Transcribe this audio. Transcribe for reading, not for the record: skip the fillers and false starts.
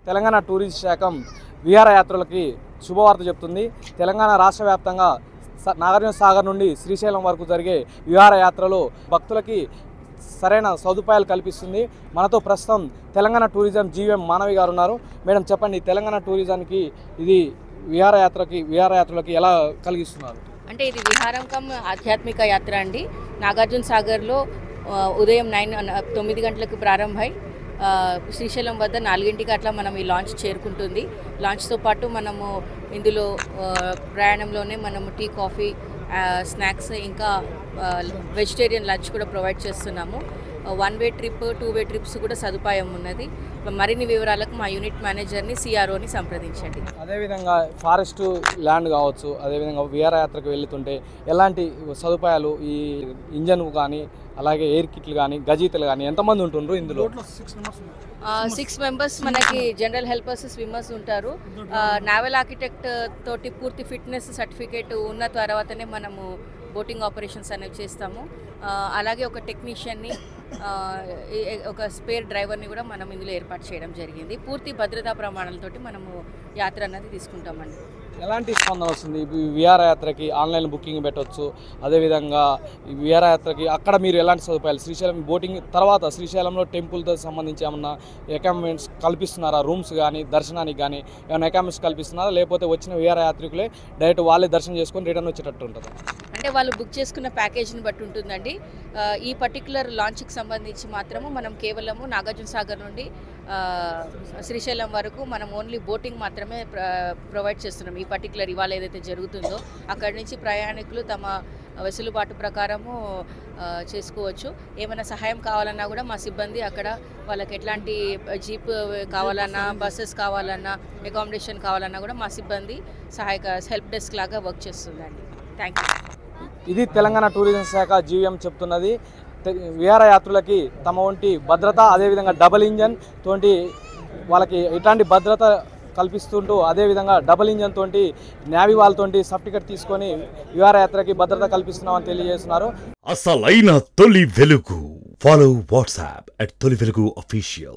Telangana tourism శాఖ విహారయాత్రలకి శుభవార్త చెప్తుంది. తెలంగాణ రాష్ట్ర వ్యాప్తంగా నాగార్జున సాగర్ నుండి శ్రీశైలం వరకు జరిగే విహారయాత్రలో భక్తులకి సరైన సదుపాయాలు కల్పిస్తుంది. మనతో ప్రస్తుతం తెలంగాణ టూరిజం జీవీఎం మానవి గారు ఉన్నారు. మేడం చెప్పండి, తెలంగాణ టూరిజానికి ఇది విహారయాత్రలకి ఎలా కలిగిస్తున్నారు? అంటే ఇది విహారం కమ్ ఆధ్యాత్మిక యాత్ర అండి. నాగార్జున సాగర్లో ఉదయం 9 గంటలకు ప్రారంభమై శ్రీశైలం వద్ద 4 అట్లా మనం ఈ లాంచ్ చేరుకుంటుంది. లాంచ్తో పాటు మనము ఇందులో ప్రయాణంలోనే మనము టీ, కాఫీ, స్నాక్స్ ఇంకా వెజిటేరియన్ లంచ్ కూడా ప్రొవైడ్ చేస్తున్నాము. 1 వే ట్రిప్, 2 వే ట్రిప్స్ కూడా సదుపాయం ఉన్నది. మరిన్ని వివరాలకు మా యూనిట్ మేనేజర్ని, సిఆర్ఓని సంప్రదించండి. అదేవిధంగా ఫారెస్ట్ ల్యాండ్ కావచ్చు, అదేవిధంగా విహారయాత్రకు వెళ్తుంటే ఎలాంటి సదుపాయాలు, ఈ ఇంజన్ కానీ అలాగే ఎయిర్ కిట్లు కానీ గజీతలు కానీ ఎంతమంది ఉంటుండ్రు ఇందులో? 6 మెంబర్స్ మనకి జనరల్ హెల్పర్స్, స్విమ్మర్స్ ఉంటారు. నావల్ ఆర్కిటెక్ట్ తోటి పూర్తి ఫిట్నెస్ సర్టిఫికేట్ ఉన్న తర్వాతనే మనము బోటింగ్ ఆపరేషన్స్ అనేవి చేస్తాము. అలాగే ఒక టెక్నీషియన్ని, ఒక స్పేర్ డ్రైవర్ని కూడా మనం ఇందులో ఏర్పాటు చేయడం జరిగింది. పూర్తి భద్రతా ప్రమాణాలతోటి మనము యాత్ర అన్నది తీసుకుంటామండి. ఎలాంటి స్పందన వస్తుంది? విహారయాత్రకి ఆన్లైన్ బుకింగ్ పెట్టవచ్చు. అదేవిధంగా ఈ విహారయాత్రకి అక్కడ మీరు ఎలాంటి సదుపాయాలు, శ్రీశైలం బోటింగ్ తర్వాత శ్రీశైలంలో టెంపుల్తో సంబంధించి ఏమన్నా అకామిడేషన్స్ కల్పిస్తున్నారా? రూమ్స్ కానీ దర్శనానికి కానీ ఏమైనా అకామిడేషన్స్ కల్పిస్తున్నారా? లేకపోతే వచ్చిన విహారయాత్రికులే డైరెక్ట్ వాళ్ళే దర్శనం చేసుకొని రిటర్న్ వచ్చేటట్టు ఉంటుందా? అంటే వాళ్ళు బుక్ చేసుకున్న ప్యాకేజీని బట్టి ఉంటుందండి. ఈ పర్టికులర్ లాంచ్కి సంబంధించి మాత్రము మనం కేవలము నాగార్జున సాగర్ నుండి శ్రీశైలం వరకు మనం ఓన్లీ బోటింగ్ మాత్రమే ప్రొవైడ్ చేస్తున్నాం. ఈ పర్టికులర్ ఇవాళ ఏదైతే జరుగుతుందో అక్కడి నుంచి ప్రయాణికులు తమ వెసులుబాటు ప్రకారము చేసుకోవచ్చు. ఏమైనా సహాయం కావాలన్నా కూడా మా సిబ్బంది అక్కడ వాళ్ళకి ఎట్లాంటి జీప్ కావాలన్నా, బస్సెస్ కావాలన్నా, అకామిడేషన్ కావాలన్నా కూడా మా సిబ్బంది హెల్ప్ డెస్క్ లాగా వర్క్ చేస్తుందండి. Thank you. ఇది తెలంగాణ టూరిజం శాఖ జీవీఎం చెప్తున్నది. విహారయాత్రులకి తమ వంటి భద్రత, అదేవిధంగా డబుల్ ఇంజన్ తోటి వాళ్ళకి ఎట్లాంటి భద్రత కల్పిస్తుంటూ, అదేవిధంగా డబుల్ ఇంజన్ తోటి నేవీ వాళ్ళతోటి సర్టిఫికెట్ తీసుకొని విహారయాత్రకి భద్రత కల్పిస్తున్నామని తెలియజేస్తున్నారు. అసలైన తొలి వెలుగు. ఫాలో వాట్సాప్ @తొలి వెలుగు official.